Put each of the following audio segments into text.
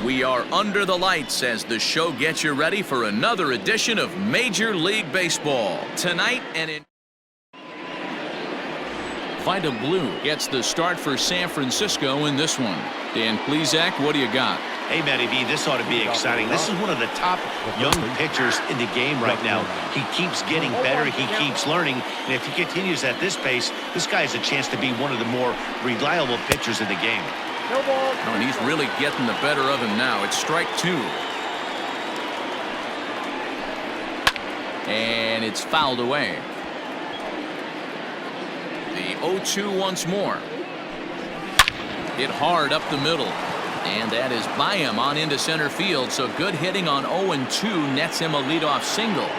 We are under the lights as the show gets you ready for another edition of Major League Baseball. Tonight and in Vida Blue gets the start for San Francisco in this one. Dan Plesac, what do you got? Hey, Matty B, this ought to be exciting. This is one of the top young pitchers in the game right now. He keeps getting better. He keeps learning. And if he continues at this pace, this guy has a chance to be one of the more reliable pitchers in the game. Oh, and he's really getting the better of him now. It's strike two. And it's fouled away. The 0-2 once more. Hit hard up the middle. And that is by him on into center field. So good hitting on 0-2 nets him a leadoff single.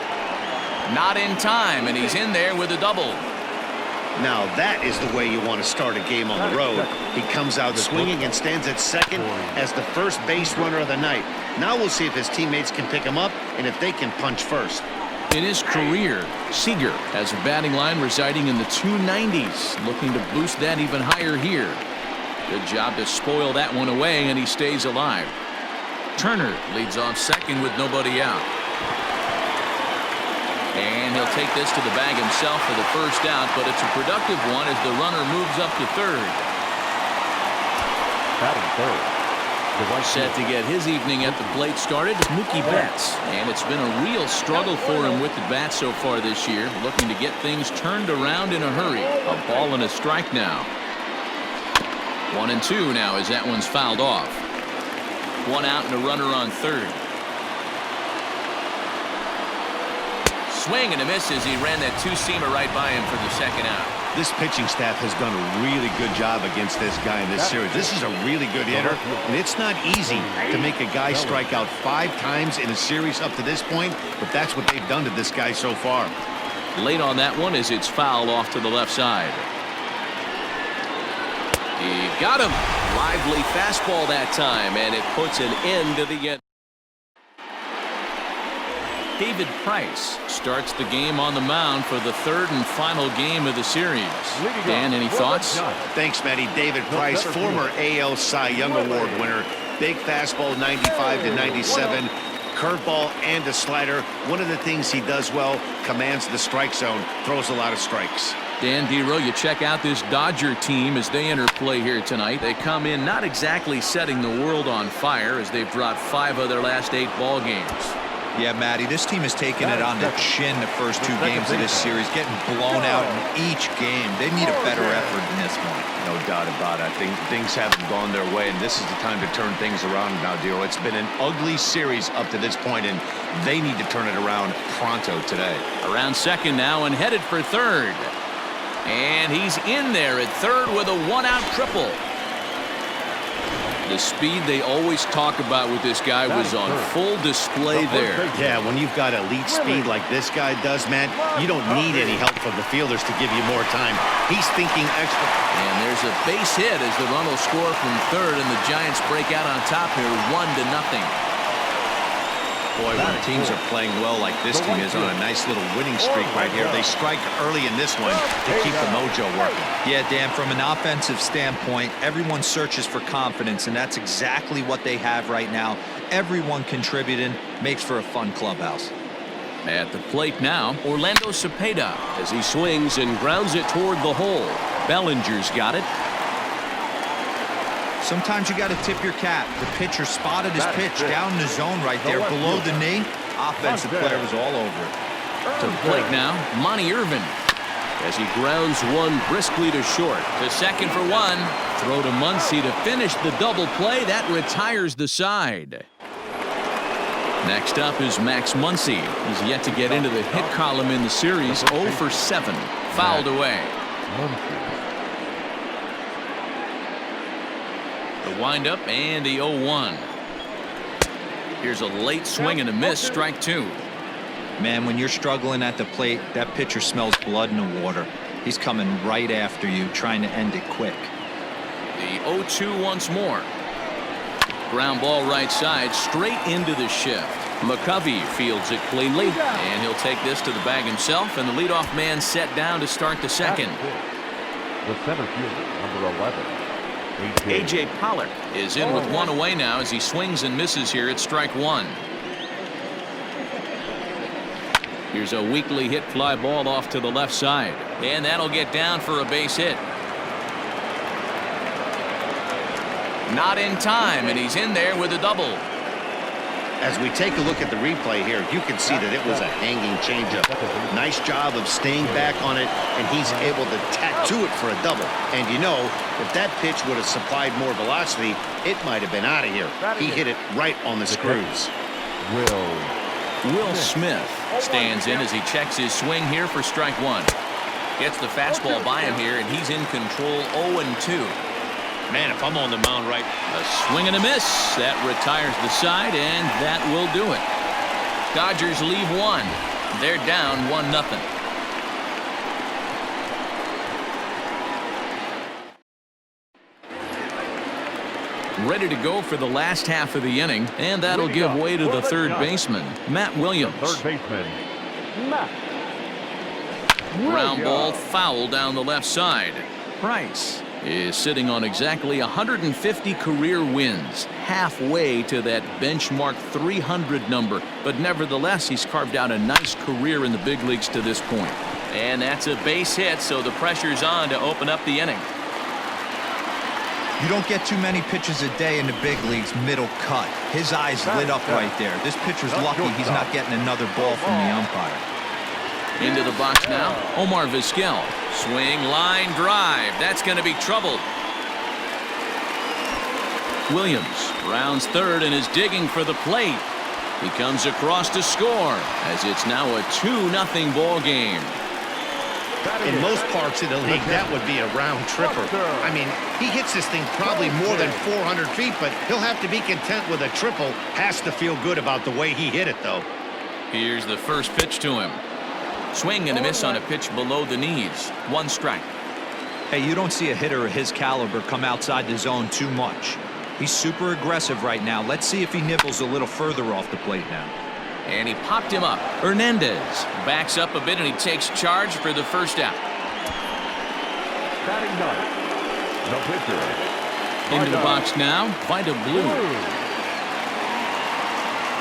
Not in time, and he's in there with a double. Now that is the way you want to start a game on the road. He comes out swinging and stands at second as the first base runner of the night. Now we'll see if his teammates can pick him up and if they can punch first. In his career, Seager has a batting line residing in the 290s, looking to boost that even higher here. Good job to spoil that one away, and he stays alive. Turner leads off second with nobody out. And he'll take this to the bag himself for the first out, but it's a productive one as the runner moves up to third. Batting third. Set to get his evening at the plate started, Mookie Betts. And it's been a real struggle for him with the bat so far this year, looking to get things turned around in a hurry. A ball and a strike now. 1-2 now as that one's fouled off. One out and a runner on third. Swing and a miss as he ran that two-seamer right by him for the second out. This pitching staff has done a really good job against this guy in this series. This is a really good hitter, and it's not easy to make a guy strike out 5 times in a series up to this point, but that's what they've done to this guy so far. Late on that one as it's fouled off to the left side. He got him. Lively fastball that time, and it puts an end to the end. David Price starts the game on the mound for the third and final game of the series. Dan, any thoughts? Thanks, Matty. David Price, former AL Cy Young Award winner. Big fastball, 95 to 97. Curveball and a slider. One of the things he does well, commands the strike zone, throws a lot of strikes. Dan Dero, you check out this Dodger team as they enter play here tonight. They come in not exactly setting the world on fire as they've dropped 5 of their last 8 ball games. Yeah, Matty, this team has taken it on the chin the first 2 games of this series, getting blown out in each game. They need a better effort than this one. No doubt about it. I think things haven't gone their way, and this is the time to turn things around now, Dero. It's been an ugly series up to this point, and they need to turn it around pronto today. Around second now and headed for third. And he's in there at third with a 1-out triple. The speed they always talk about with this guy was on full display there. Yeah, when you've got elite speed like this guy does, man, you don't need any help from the fielders to give you more time. He's thinking extra. And there's a base hit as the run will score from third, and the Giants break out on top here 1-0. Boy, when teams are playing well like this team is on a nice little winning streak right here, they strike early in this one to keep the mojo working. Yeah, Dan, from an offensive standpoint, everyone searches for confidence, and that's exactly what they have right now. Everyone contributing makes for a fun clubhouse. At the plate now, Orlando Cepeda as he swings and grounds it toward the hole. Bellinger's got it. Sometimes you got to tip your cap. The pitcher spotted his pitch down in the zone right there below the knee. Offensive player was all over it. To the plate now, Monty Irvin as he grounds one briskly to short. To second for one. Throw to Muncy to finish the double play. That retires the side. Next up is Max Muncy. He's yet to get into the hit column in the series. 0 for 7. Fouled away. The windup and the 0-1. Here's a late swing and a miss. Strike 2. Man, when you're struggling at the plate, that pitcher smells blood in the water. He's coming right after you, trying to end it quick. The 0-2 once more. Ground ball right side, straight into the shift. McCovey fields it cleanly, and he'll take this to the bag himself, and the leadoff man set down to start the second. The center fielder, number 11. A.J. Pollock is in with one away now as he swings and misses here at strike one. Here's a weakly hit fly ball off to the left side, and that'll get down for a base hit. Not in time, and he's in there with a double. As we take a look at the replay here, you can see that it was a hanging changeup. Nice job of staying back on it, and he's able to tattoo it for a double. And you know, if that pitch would have supplied more velocity, it might have been out of here. He hit it right on the screws. Will Smith stands in as he checks his swing here for strike one. Gets the fastball by him here, and he's in control 0-2. Man, if I'm on the mound right. A swing and a miss. That retires the side, and that will do it. Dodgers leave one. They're down 1-0. Ready to go for the last half of the inning, and that'll give way to the third baseman, Matt Williams. Ground ball foul down the left side. Price is sitting on exactly 150 career wins, halfway to that benchmark 300 number. But nevertheless, he's carved out a nice career in the big leagues to this point. And that's a base hit, so the pressure's on to open up the inning. You don't get too many pitches a day in the big leagues middle cut. His eyes lit up right there. This pitcher's lucky he's not getting another ball from the umpire. Into the box now, Omar Vizquel. Swing, line, drive. That's going to be trouble. Williams rounds third and is digging for the plate. He comes across to score as it's now a 2-0 ball game. In most parts of the league, that would be a round tripper. I mean, he hits this thing probably more than 400 feet, but he'll have to be content with a triple. Has to feel good about the way he hit it, though. Here's the first pitch to him. Swing and a miss on a pitch below the knees. 1 strike. Hey, you don't see a hitter of his caliber come outside the zone too much. He's super aggressive right now. Let's see if he nibbles a little further off the plate now. And he popped him up. Hernandez backs up a bit and he takes charge for the first out. Into the box now, Vida Blue.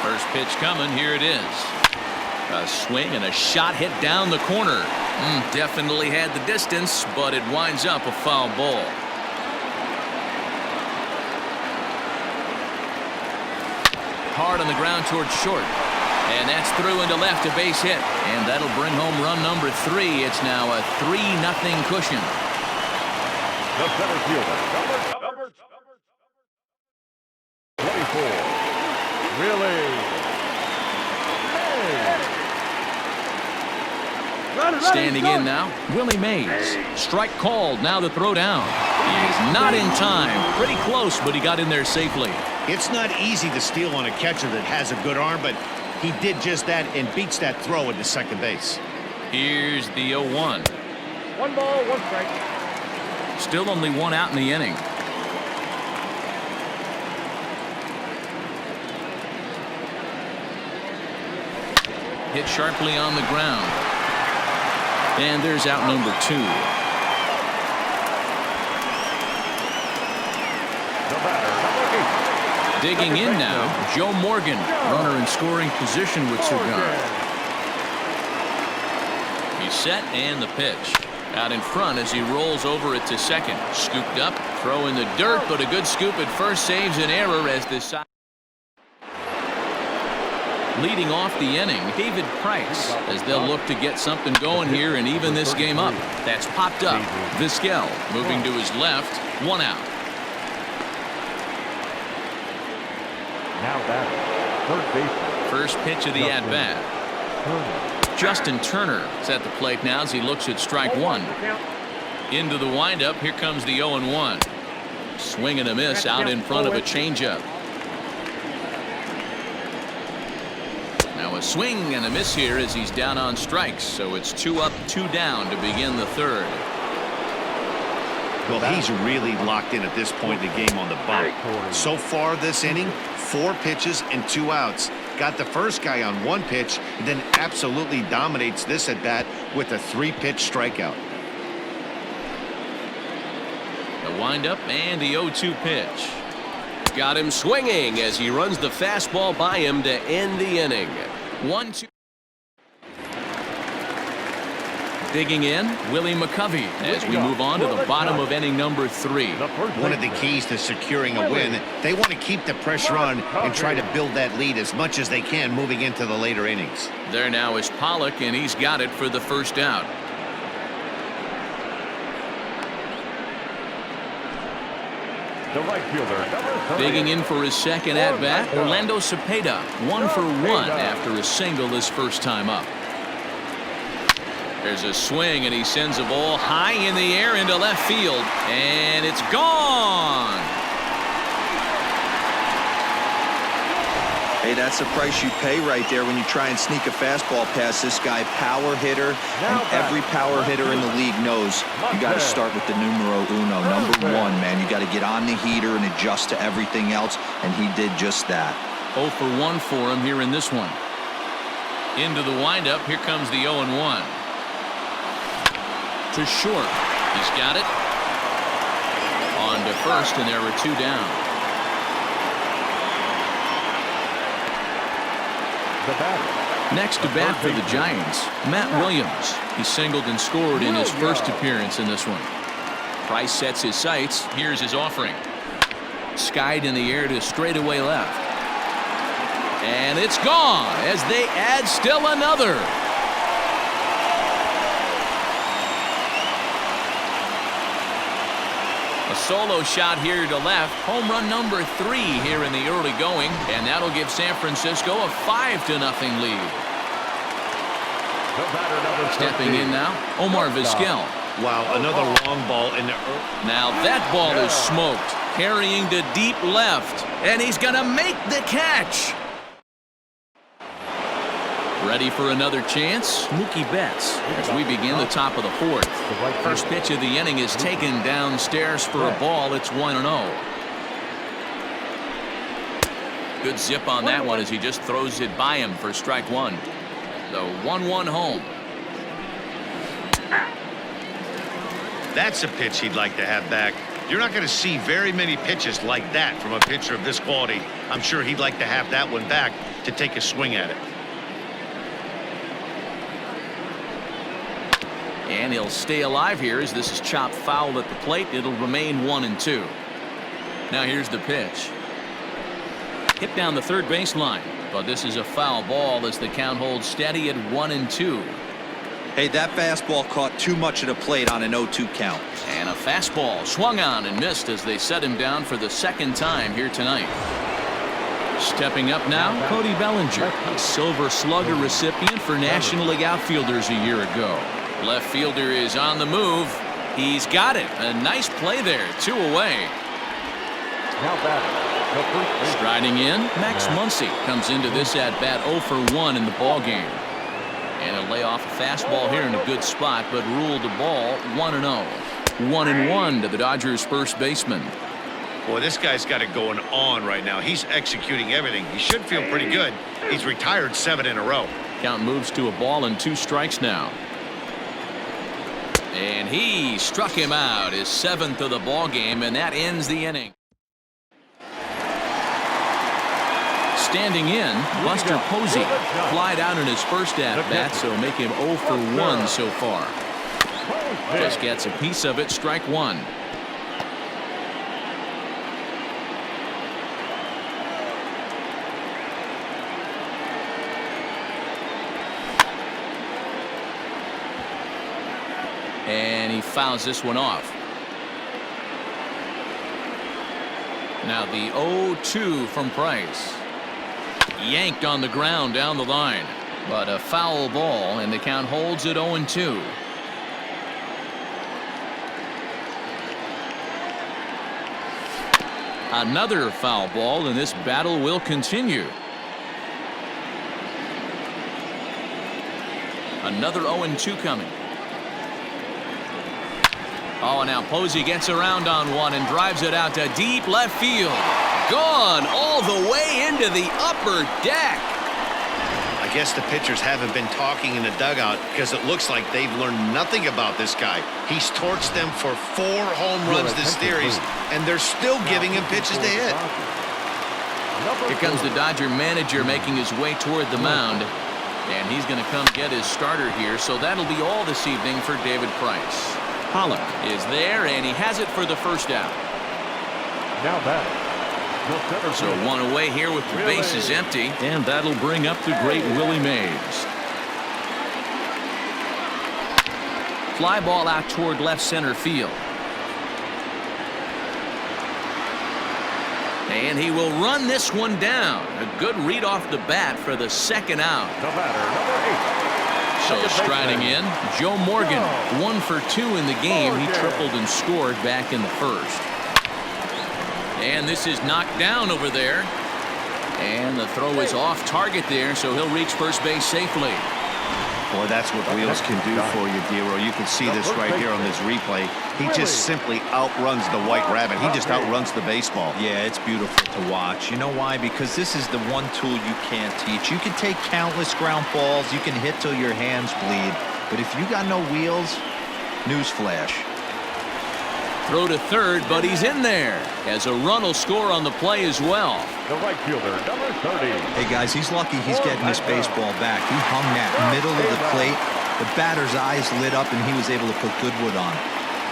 First pitch coming, here it is. A swing and a shot hit down the corner. Definitely had the distance, but it winds up a foul ball. Hard on the ground towards short. And that's through into left, a base hit. And that'll bring home run number 3. It's now a 3-0 cushion. The center fielder, number 24. Really? Standing in now, Willie Mays. Strike called, now the throw down. He's not in time. Pretty close, but he got in there safely. It's not easy to steal on a catcher that has a good arm, but he did just that and beats that throw into second base. Here's the 0-1. 1 ball, 1 strike. Still only 1 out in the inning. Hit sharply on the ground. And there's out number 2. The batter, number 8. Digging in now, Joe Morgan, runner in scoring position with Cigar. He's set and the pitch. Out in front as he rolls over it to second. Scooped up, throw in the dirt, but a good scoop at first saves an error as this side. Leading off the inning, David Price, as they'll look to get something going here and even this game up. That's popped up. Vizquel moving to his left, 1 out. Now batting, third baseman. First pitch of the at-bat. Justin Turner is at the plate now as he looks at strike 1. Into the windup, here comes the 0-1. Swing and a miss out in front of a changeup. Now a swing and a miss here as he's down on strikes, so it's 2 up, 2 down to begin the third. Well, he's really locked in at this point in the game on the bump. So far this inning, 4 pitches and 2 outs. Got the first guy on 1 pitch, and then absolutely dominates this at bat with a 3-pitch strikeout. The windup and the 0-2 pitch. Got him swinging as he runs the fastball by him to end the inning. 1-2. Digging in, Willie McCovey as we move on to the bottom of inning number 3. One of the keys to securing a win, they want to keep the pressure on and try to build that lead as much as they can moving into the later innings. There now is Pollock, and he's got it for the first out. The right fielder, Digging in for his second at-bat, Orlando Cepeda, 1 for 1 after a single his first time up. There's a swing, and he sends a ball high in the air into left field, and it's gone. Hey, that's the price you pay right there when you try and sneak a fastball past this guy. Power hitter, and every power hitter in the league knows you got to start with the numero uno, number 1, man. You got to get on the heater and adjust to everything else, and he did just that. 0 for 1 for him here in this one. Into the windup, here comes the 0-1. To short. He's got it. On to first, and there are 2 down. the batter. Next to bat for the Giants, Matt Williams. He singled and scored in his first appearance in this one. Price sets his sights. Here's his offering. Skied in the air to straightaway left. And it's gone as they add still another. A solo shot here to left. Home run number 3 here in the early going. And that'll give San Francisco a 5-0 lead. Stepping in now, Omar Vizquel. Wow, another long ball in the Now that ball is smoked. Carrying to deep left. And he's going to make the catch. Ready for another chance? Mookie Betts as we begin the top of the 4th. First pitch of the inning is taken downstairs for a ball. It's 1-0. Good zip on that one as he just throws it by him for strike 1. The 1-1 home. That's a pitch he'd like to have back. You're not going to see very many pitches like that from a pitcher of this quality. I'm sure he'd like to have that one back to take a swing at it. And he'll stay alive here as this is chopped foul at the plate. It'll remain 1-2. Now here's the pitch. Hit down the third baseline. But this is a foul ball as the count holds steady at 1-2. Hey, that fastball caught too much of the plate on an 0-2 count. And a fastball swung on and missed as they set him down for the second time here tonight. Stepping up now, Cody Bellinger, a Silver Slugger recipient for National League outfielders a year ago. Left fielder is on the move. He's got it. A nice play there. 2 away. Striding in, Max Muncy comes into this at-bat 0 for 1 in the ballgame. And he'll lay off a fastball here in a good spot, but ruled the ball 1-0. 1-1 to the Dodgers' first baseman. Boy, this guy's got it going on right now. He's executing everything. He should feel pretty good. He's retired 7 in a row. Count moves to a ball and 2 strikes now. And he struck him out, his 7th of the ball game, and that ends the inning. Standing in, Buster Posey flied out in his first at-bat, so make him 0 for 1 so far. Just gets a piece of it, strike 1. And he fouls this one off. Now the 0-2 from Price. Yanked on the ground down the line. But a foul ball, and the count holds at 0-2. Another foul ball, and this battle will continue. Another 0-2 coming. Oh, now Posey gets around on one and drives it out to deep left field. Gone all the way into the upper deck. I guess the pitchers haven't been talking in the dugout because it looks like they've learned nothing about this guy. He's torched them for 4 home runs this series, and they're still giving him pitches to hit. Here comes the Dodger manager making his way toward the mound. And he's going to come get his starter here, so that'll be all this evening for David Price. Pollock is there, and he has it for the first out. Now back. So one away here with the bases empty, and that'll bring up the great Willie Mays. Fly ball out toward left center field. And he will run this one down. A good read off the bat for the second out. The batter, number 8. So striding in, Joe Morgan, 1 for 2 in the game. He tripled and scored back in the first. And this is knocked down over there. And the throw is off target there, so he'll reach first base safely. Boy, that's what wheels can do for you, Dero. You can see this right here on this replay. He just simply outruns the White Rabbit. He just outruns the baseball. Yeah, it's beautiful to watch. You know why? Because this is the one tool you can't teach. You can take countless ground balls. You can hit till your hands bleed. But if you got no wheels, newsflash. Throw to third, but he's in there, as a run will score on the play as well. The right fielder, number 30. Hey, guys, he's lucky he's getting this baseball back. He hung that middle of the plate. The batter's eyes lit up, and he was able to put good wood on.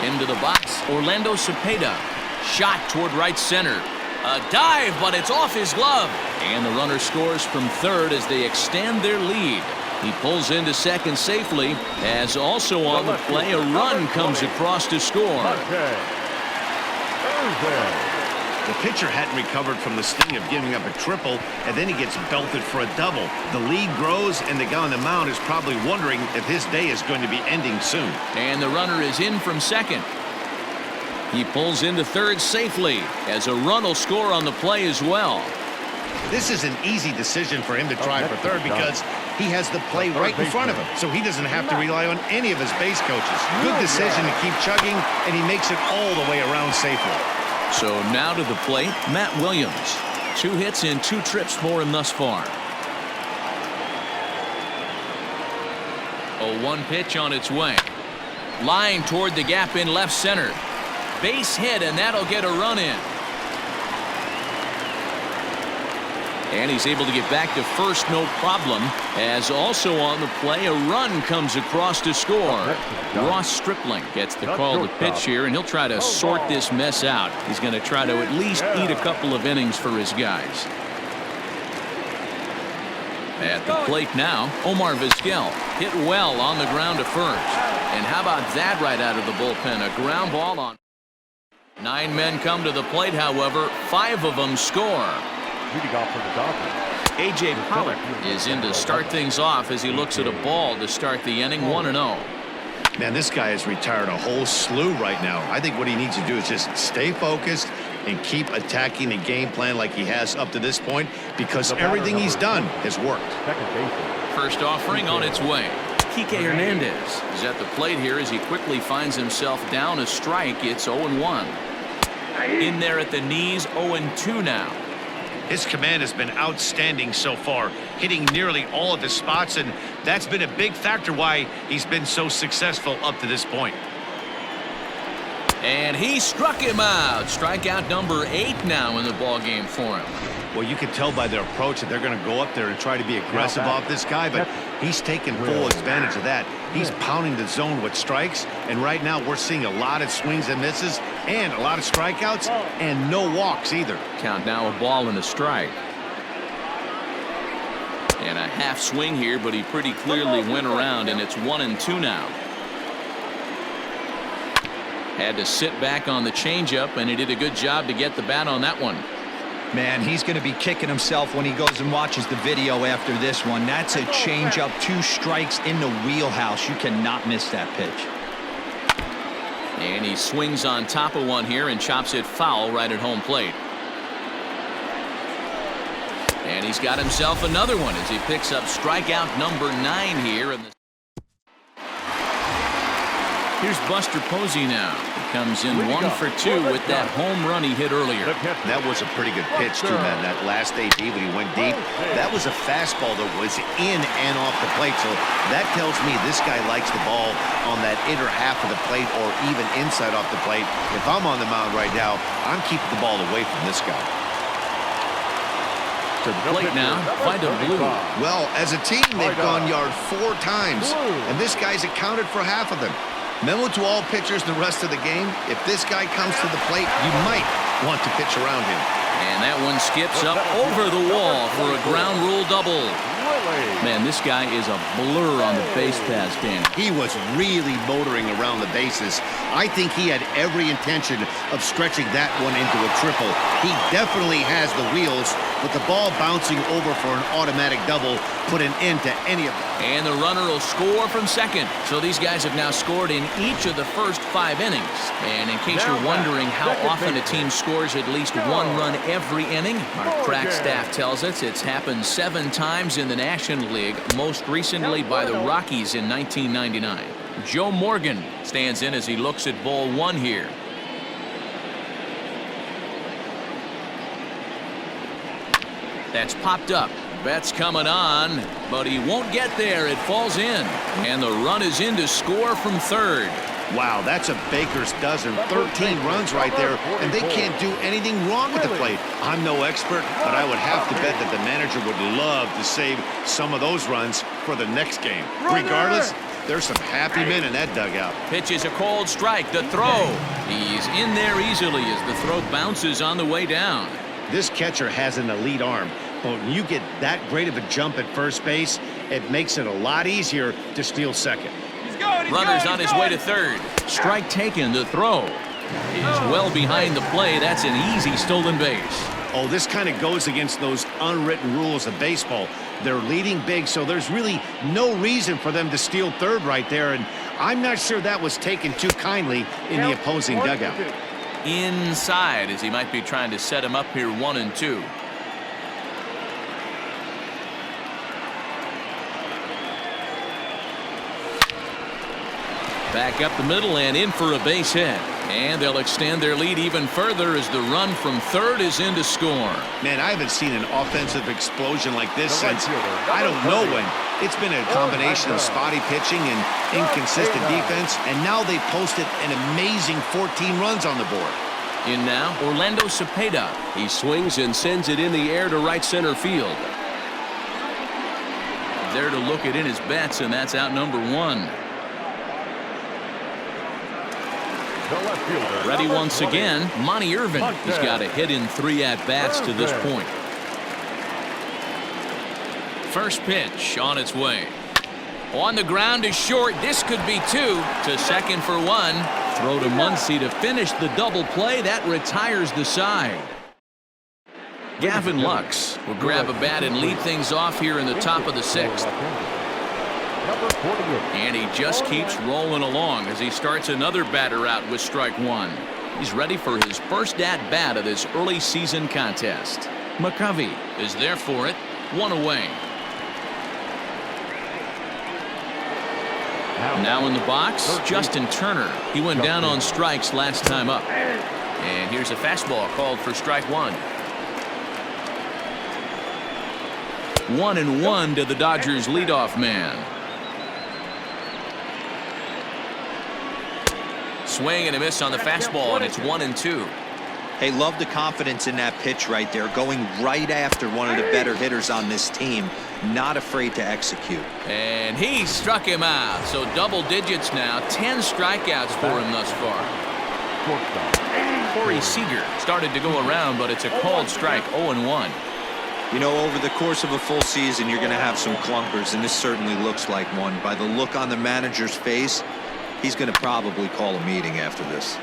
Into the box, Orlando Cepeda. Shot toward right center. A dive, but it's off his glove. And the runner scores from third as they extend their lead. He pulls into second safely, as also on the play, a run comes across to score. The pitcher hadn't recovered from the sting of giving up a triple, and then he gets belted for a double. The lead grows, and the guy on the mound is probably wondering if his day is going to be ending soon. And the runner is in from second. He pulls into third safely, as a run will score on the play as well. This is an easy decision for him to try for third because he has the play right in front of him, so he doesn't have to rely on any of his base coaches. Good decision to keep chugging, and he makes it all the way around safely. So now to the plate, Matt Williams. 2 hits and 2 trips for him thus far. 0-1 pitch on its way. Line toward the gap in left center. Base hit, and that'll get a run in. And he's able to get back to first, no problem, as also on the play, a run comes across to score. Ross Stripling gets the call to pitch here, and he'll try to sort this mess out. He's going to try to at least eat a couple of innings for his guys. At the plate now, Omar Vizquel hit well on the ground to first. And how about that right out of the bullpen? A ground ball on. 9 men come to the plate, however, 5 of them score. A.J. Pollock is in to start things off as he looks at a ball to start the inning, 1-0. Man, this guy has retired a whole slew right now. I think what he needs to do is just stay focused and keep attacking the game plan like he has up to this point, because everything he's done has worked. First offering on its way. Kike Hernandez is at the plate here as he quickly finds himself down a strike. It's 0-1. In there at the knees, 0-2 now. His command has been outstanding so far, hitting nearly all of his spots, and that's been a big factor why he's been so successful up to this point. And he struck him out. Strikeout number 8 now in the ballgame for him. Well, you can tell by their approach that they're going to go up there and try to be aggressive off this guy, but he's taking full advantage of that. He's pounding the zone with strikes, and right now we're seeing a lot of swings and misses and a lot of strikeouts and no walks either. Count now, a ball and a strike. And a half swing here, but he pretty clearly went around, and it's 1-2 now. Had to sit back on the changeup, and he did a good job to get the bat on that one. Man, he's going to be kicking himself when he goes and watches the video after this one. That's a changeup, 2 strikes in the wheelhouse. You cannot miss that pitch. And he swings on top of one here and chops it foul right at home plate. And he's got himself another one as he picks up strikeout number 9 here. Here's Buster Posey now. comes in 1 for 2 with that home run he hit earlier. That was a pretty good pitch, too, man. That last AB when he went deep, that was a fastball that was in and off the plate. So that tells me this guy likes the ball on that inner half of the plate or even inside off the plate. If I'm on the mound right now, I'm keeping the ball away from this guy. To the plate now, find a blue. Well, as a team, they've gone yard 4 times, and this guy's accounted for half of them. Memo to all pitchers the rest of the game, if this guy comes to the plate, you might want to pitch around him. And that one skips up over the wall for a ground rule double. Man, this guy is a blur on the base pass, Dan. He was really motoring around the bases. I think he had every intention of stretching that one into a triple. He definitely has the wheels, but the ball bouncing over for an automatic double put an end to any of them. And the runner will score from second. So these guys have now scored in each of the first 5 innings. And in case you're wondering how often a team scores at least 1 run every inning, our track staff tells us it's happened 7 times in the National League, most recently by the Rockies in 1999. Joe Morgan stands in as he looks at ball 1 here. That's popped up. Bet's coming on, but he won't get there. It falls in, and the run is in to score from third. Wow, that's a baker's dozen. 13 runs right there, and they can't do anything wrong with the plate. I'm no expert, but I would have to bet that the manager would love to save some of those runs for the next game. Regardless, there's some happy men in that dugout. Pitch is a cold strike. The throw. He's in there easily as the throw bounces on the way down. This catcher has an elite arm, but when you get that great of a jump at first base, it makes it a lot easier to steal second. Runner's on his way to third. Strike taken. The throw is well behind the play. That's an easy stolen base. Oh, this kind of goes against those unwritten rules of baseball. They're leading big, so there's really no reason for them to steal third right there, and I'm not sure that was taken too kindly in the opposing dugout. Inside as he might be trying to set him up here 1 and 2. Back up the middle and in for a base hit. And they'll extend their lead even further as the run from third is in to score. Man, I haven't seen an offensive explosion like this since I don't know when. It's been a combination of spotty pitching and inconsistent defense, and now they posted an amazing 14 runs on the board. In now, Orlando Cepeda. He swings and sends it in the air to right center field. There to look it in his bats, and that's out number 1. Ready once again, Monty Irvin. He's got a hit in 3 at-bats to this point. First pitch on its way. On the ground is short. This could be 2. To second for 1. Throw to Muncy to finish the double play. That retires the side. Gavin Lux will grab a bat and lead things off here in the top of the 6th. And he just keeps rolling along as he starts another batter out with strike 1. He's ready for his first at-bat of this early season contest. McCovey is there for it. 1 away. Now in the box, Justin Turner. He went down on strikes last time up. And here's a fastball called for strike 1. 1-1 to the Dodgers leadoff man. Swing and a miss on the fastball, and it's 1-2. Hey, love the confidence in that pitch right there, going right after one of the better hitters on this team, not afraid to execute. And he struck him out, so double digits now, 10 strikeouts for him thus far. Corey Seager started to go around, but it's a called strike, 0-1. You know, over the course of a full season, you're going to have some clunkers, and this certainly looks like one. By the look on the manager's face, he's going to probably call a meeting after this.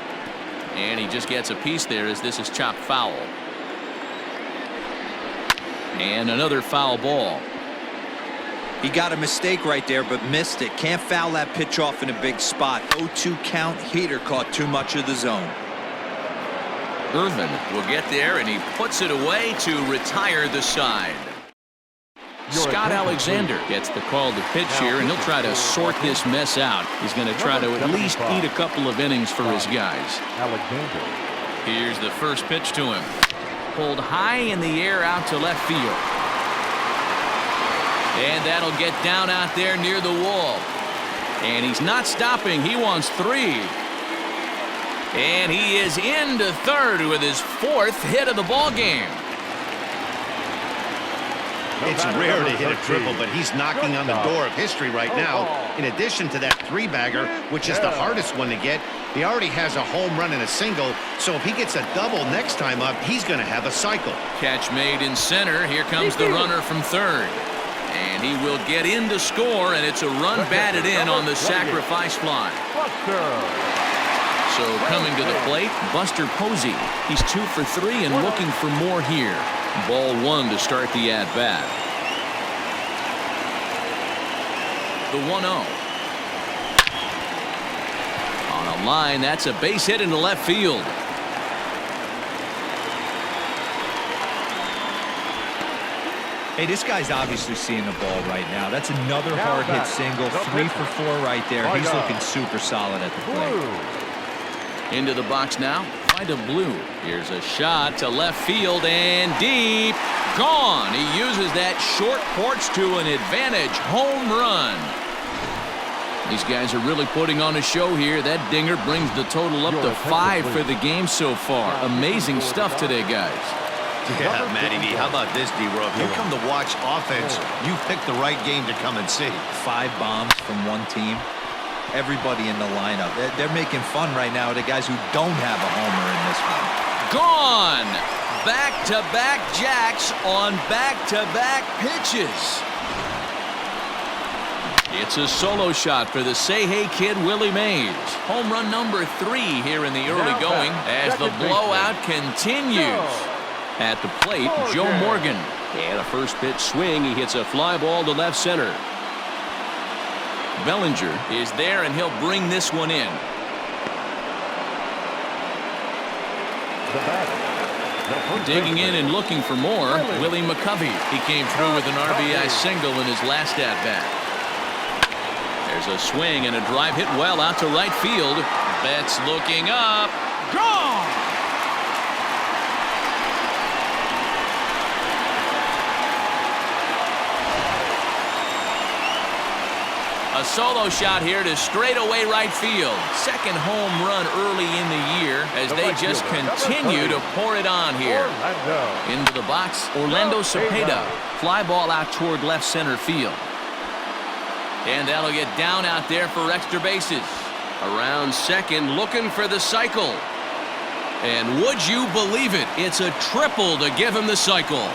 And he just gets a piece there as this is chopped foul. And another foul ball. He got a mistake right there, but missed it. Can't foul that pitch off in a big spot. 0-2 count. Heater caught too much of the zone. Irvin will get there, and he puts it away to retire the side. Scott Alexander gets the call to pitch here, and he'll try to sort this mess out. He's going to try to at least eat a couple of innings for his guys. Alexander. Here's the first pitch to him. Pulled high in the air out to left field. And that'll get down out there near the wall. And he's not stopping. He wants 3. And he is into third with his 4th hit of the ball game. It's rare to hit a triple, but he's knocking on the door of history right now. In addition to that 3-bagger, which is the hardest one to get, he already has a home run and a single, so if he gets a double next time up, he's going to have a cycle. Catch made in center. Here comes the runner from third. And he will get in to score, and it's a run batted in on the sacrifice fly. So coming to the plate, Buster Posey. He's 2 for 3 and looking for more here. Ball 1 to start the at-bat. The 1-0. On a line, that's a base hit into left field. Hey, this guy's obviously seeing the ball right now. That's another hard hit single. 3 for 4 right there. He's looking super solid at the plate. Into the box now. By Blue. Here's a shot to left field and deep. Gone. He uses that short porch to an advantage. Home run. These guys are really putting on a show here. That dinger brings the total up to 5 for the game so far. Amazing stuff today, guys. Yeah, Matty V, how about this, D-Row? If you come to watch offense, you picked the right game to come and see. 5 bombs from one team. Everybody in the lineup. They're making fun right now of the guys who don't have a homer in this one. Gone. Back-to-back jacks on back-to-back pitches. It's a solo shot for the Say-Hey kid, Willie Mays. Home run number 3 here in the early going as the blowout continues. At the plate, Joe Morgan. And a first pitch swing. He hits a fly ball to left center. Bellinger is there, and he'll bring this one in. Digging in and looking for more, Willie McCovey. He came through with an RBI single in his last at-bat. There's a swing and a drive hit well out to right field. Betts looking up. Gone! A solo shot here to straightaway right field. Second home run early in the year as they just continue to pour it on here. Into the box, Orlando Cepeda. Fly ball out toward left center field. And that'll get down out there for extra bases. Around second, looking for the cycle. And would you believe it? It's a triple to give him the cycle.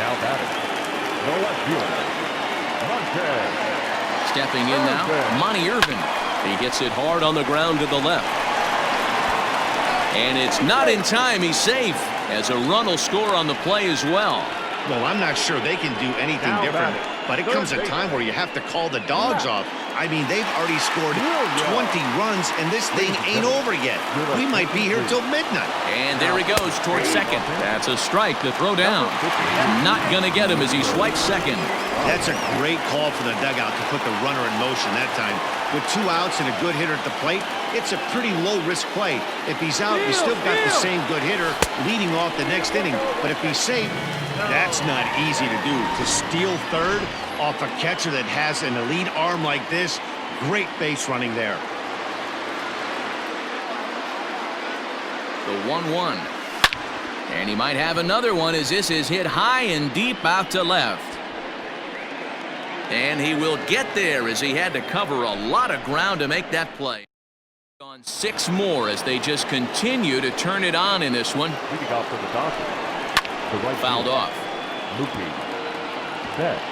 Now batting. No left fielder. Stepping in now, Monty Irvin. He hits it hard on the ground to the left. And it's not in time. He's safe as a run will score on the play as well. Well, I'm not sure they can do anything different, but it comes a time where you have to call the dogs off. I mean, they've already scored 20 runs, and this thing ain't over yet. We might be here till midnight. And there he goes towards second. That's a strike to throw down. Not going to get him as he swipes second. That's a great call for the dugout to put the runner in motion that time. With 2 outs and a good hitter at the plate, it's a pretty low-risk play. If he's out, you still got the same good hitter leading off the next inning. But if he's safe, that's not easy to do. To steal third off a catcher that has an elite arm like this, great base running there. The 1-1. And he might have another one as this is hit high and deep out to left. And he will get there as he had to cover a lot of ground to make that play. On 6 more as they just continue to turn it on in this one. Leading off for the Dodgers. The right fouled fielder, off. Mookie Betts.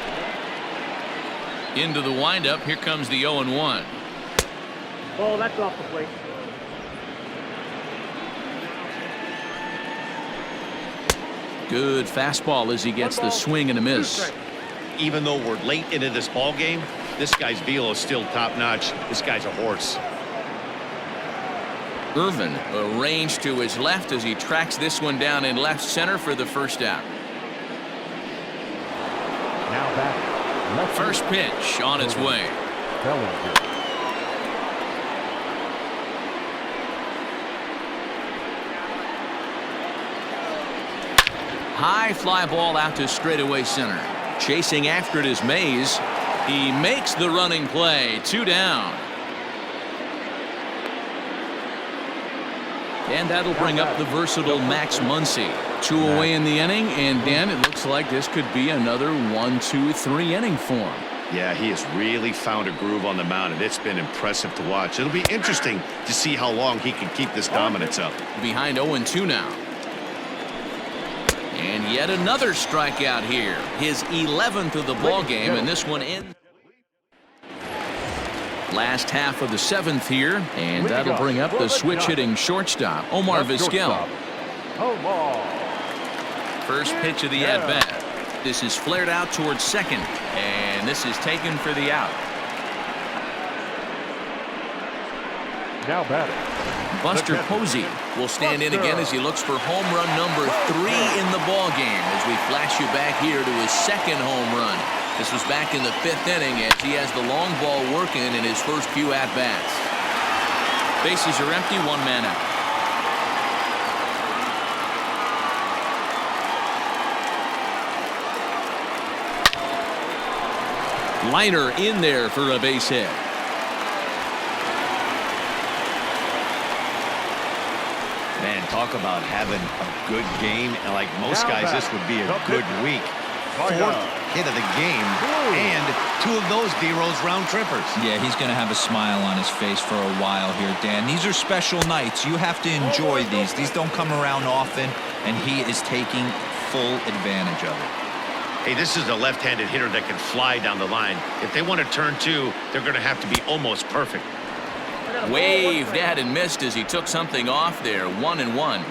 Into the windup. Here comes the 0-1. Oh, that's off the plate. Good fastball as he gets the swing and a miss. Even though we're late into this ball game, this guy's velo is still top-notch. This guy's a horse. Irvin arranged to his left as he tracks this one down in left center for the first out. Now batting. Left First field. pitch on its way. Bellinger. High fly ball out to straightaway center. Chasing after it is Mays. He makes the running play. 2 down. And that'll bring up the versatile Max Muncy. 2 away in the inning, and Dan, it looks like this could be another 1-2-3 inning for him. Yeah, he has really found a groove on the mound, and it's been impressive to watch. It'll be interesting to see how long he can keep this dominance up. Behind 0-2 now. And yet another strikeout here. His 11th of the ball game, and this one in. Last half of the 7th here, and that'll bring up the switch-hitting shortstop, Omar Vizquel. First pitch of the at-bat. This is flared out towards second, and this is taken for the out. Now batting. Buster Posey will stand in again as he looks for home run number 3 in the ball game as we flash you back here to his second home run. This was back in the 5th inning as he has the long ball working in his first few at-bats. Bases are empty, 1 man out. Liner in there for a base hit. Man, talk about having a good game. And like most guys, this would be a good week. 4th hit of the game, and 2 of those D-Rose round trippers. Yeah, he's going to have a smile on his face for a while here, Dan. These are special nights. You have to enjoy these. These don't come around often, and he is taking full advantage of it. Hey, this is a left-handed hitter that can fly down the line. If they want to turn 2, they're going to have to be almost perfect. Waved at and missed as he took something off there. 1-1.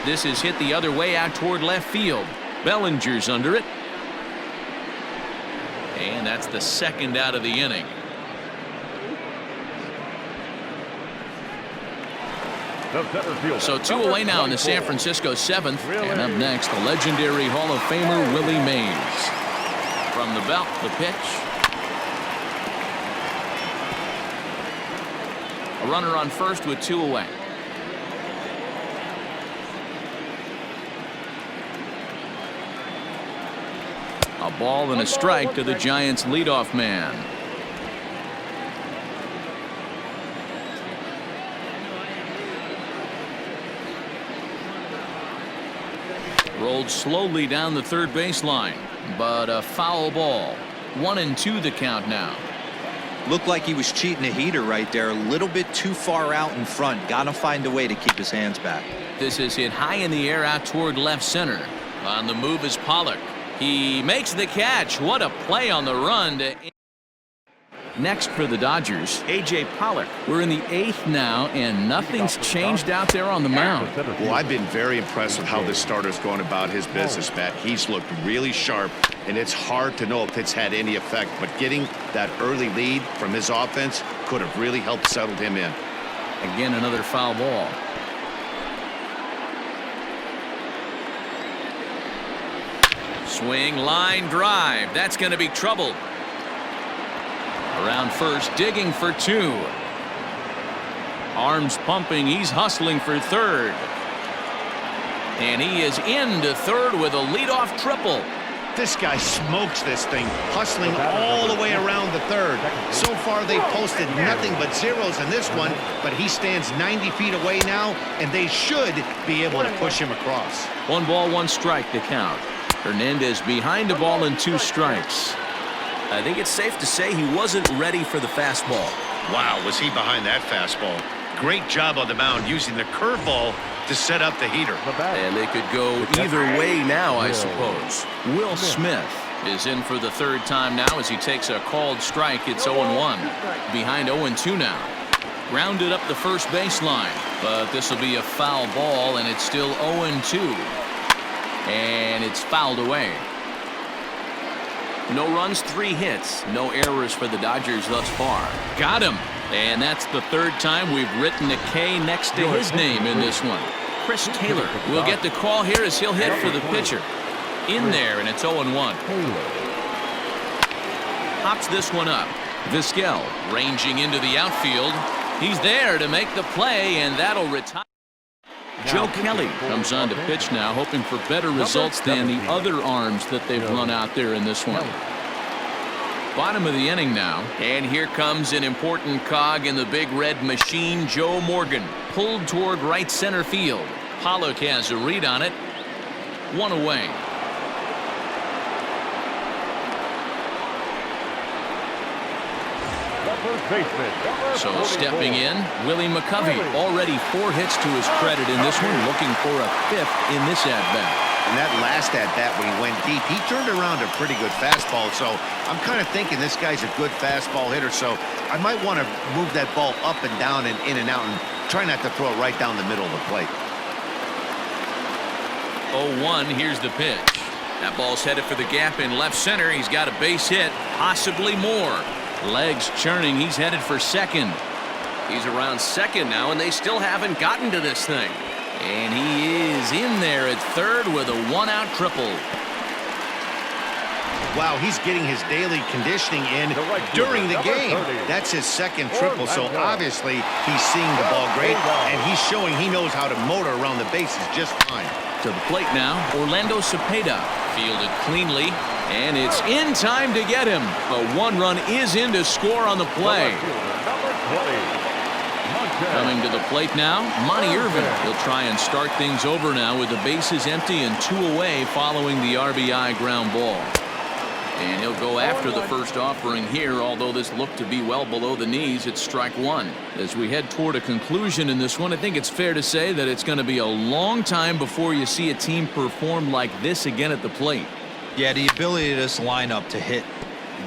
This is hit the other way out toward left field. Bellinger's under it. And that's the 2nd out of the inning. So 2 away now in the San Francisco 7th. And up next, the legendary Hall of Famer Willie Mays. From the belt, the pitch. A runner on first with 2 away. A ball and a strike to the Giants' leadoff man. Rolled slowly down the third baseline, but a foul ball. 1-2 the count now. Looked like he was cheating a heater right there. A little bit too far out in front. Got to find a way to keep his hands back. This is hit high in the air out toward left center. On the move is Pollock. He makes the catch. What a play on the run. Next for the Dodgers, A.J. Pollock. We're in the 8th now, and nothing's changed out there on the mound. Well, I've been very impressed with how this starter's going about his business, Matt. He's looked really sharp, and it's hard to know if it's had any effect, but getting that early lead from his offense could have really helped settle him in. Again, another foul ball. Swing, line drive. That's going to be trouble. Around first, digging for 2. Arms pumping. He's hustling for third. And he is into third with a leadoff triple. This guy smokes this thing, hustling all the way around the third. So far, they've posted nothing but zeros in this one, but he stands 90 feet away now, and they should be able to push him across. 1 ball, 1 strike to count. Hernandez behind the ball and 2 strikes. I think it's safe to say he wasn't ready for the fastball. Wow, was he behind that fastball. Great job on the mound using the curveball to set up the heater. And they could go either way now, I suppose. Will Smith is in for the 3rd time now as he takes a called strike. It's 0-1. Behind 0-2 now. Grounded up the first baseline, but this will be a foul ball, and it's still 0-2. And it's fouled away. No runs, 3 hits. No errors for the Dodgers thus far. Got him. And that's the 3rd time we've written a K next to his name in this one. Chris Taylor will get the call here as he'll hit for the pitcher. In there, and it's 0-1. Pops this one up. Vizquel ranging into the outfield. He's there to make the play, and that'll retire. Joe Kelly comes on to pitch now, hoping for better results than the other arms that they've run out there in this one. Bottom of the inning now, and here comes an important cog in the big red machine. Joe Morgan pulled toward right center field. Pollock has a read on it. One away. So stepping in, Willie McCovey, already 4 hits to his credit in this one, looking for a 5th in this at-bat. And that last at-bat when he went deep, he turned around a pretty good fastball. So I'm kind of thinking this guy's a good fastball hitter. So I might want to move that ball up and down and in and out and try not to throw it right down the middle of the plate. 0-1, here's the pitch. That ball's headed for the gap in left center. He's got a base hit, possibly more. Legs churning, he's headed for second. He's around second now, and they still haven't gotten to this thing. And he is in there at third with a 1-out triple. Wow, he's getting his daily conditioning in during the game. That's his second triple, so obviously he's seeing the ball great, and he's showing he knows how to motor around the bases just fine. To the plate now, Orlando Cepeda fielded cleanly, and it's in time to get him. A 1-run is in to score on the play. Coming to the plate now, Monty Irvin. He'll try and start things over now with the bases empty and 2 away following the RBI ground ball. And he'll go after the first offering here, although this looked to be well below the knees. It's strike 1. As we head toward a conclusion in this one, I think it's fair to say that it's going to be a long time before you see a team perform like this again at the plate. Yeah, the ability of this lineup to hit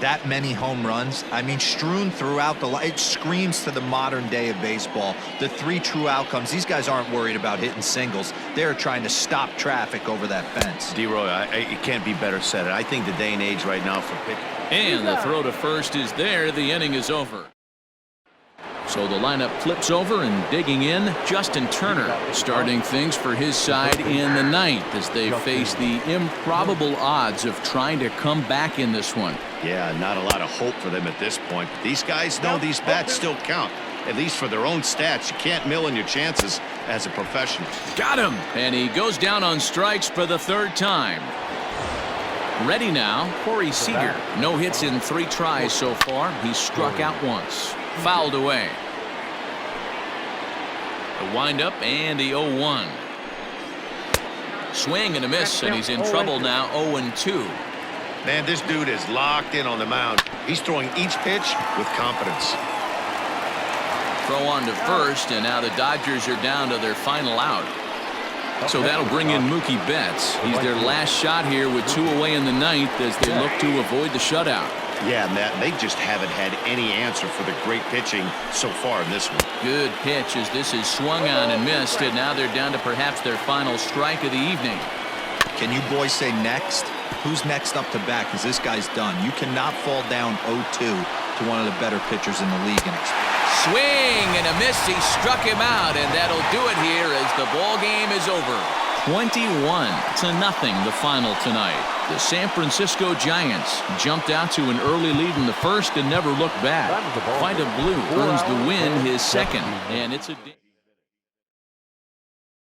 that many home runs, I mean, strewn throughout the line, it screams to the modern day of baseball. The 3 true outcomes. These guys aren't worried about hitting singles. They're trying to stop traffic over that fence. D-Roy, it can't be better said. I think the day and age right now for pitching. And the throw to first is there. The inning is over. So the lineup flips over, and digging in, Justin Turner starting things for his side in the 9th as they face the improbable odds of trying to come back in this one. Yeah, not a lot of hope for them at this point. But these guys know these bats still count, at least for their own stats. You can't mill in your chances as a professional. Got him, and he goes down on strikes for the 3rd time. Ready now, Corey Seager. No hits in 3 tries so far. He's struck out once. Fouled away. The windup and the 0-1. Swing and a miss, and he's in trouble now. 0-2. Man, this dude is locked in on the mound. He's throwing each pitch with confidence. Throw on to first, and now the Dodgers are down to their final out. So that'll bring in Mookie Betts. He's their last shot here with 2 away in the 9th as they look to avoid the shutout. Yeah, Matt, they just haven't had any answer for the great pitching so far in this one. Good pitch as this is swung on and missed, and now they're down to perhaps their final strike of the evening. Can you boys say next? Who's next up to bat? Because this guy's done. You cannot fall down 0-2 to one of the better pitchers in the league. Swing and a miss. He struck him out, and that'll do it here as the ball game is over. 21-0 the final tonight. The San Francisco Giants jumped out to an early lead in the 1st and never looked back. Vida Blue earns the win, his 2nd, and it's a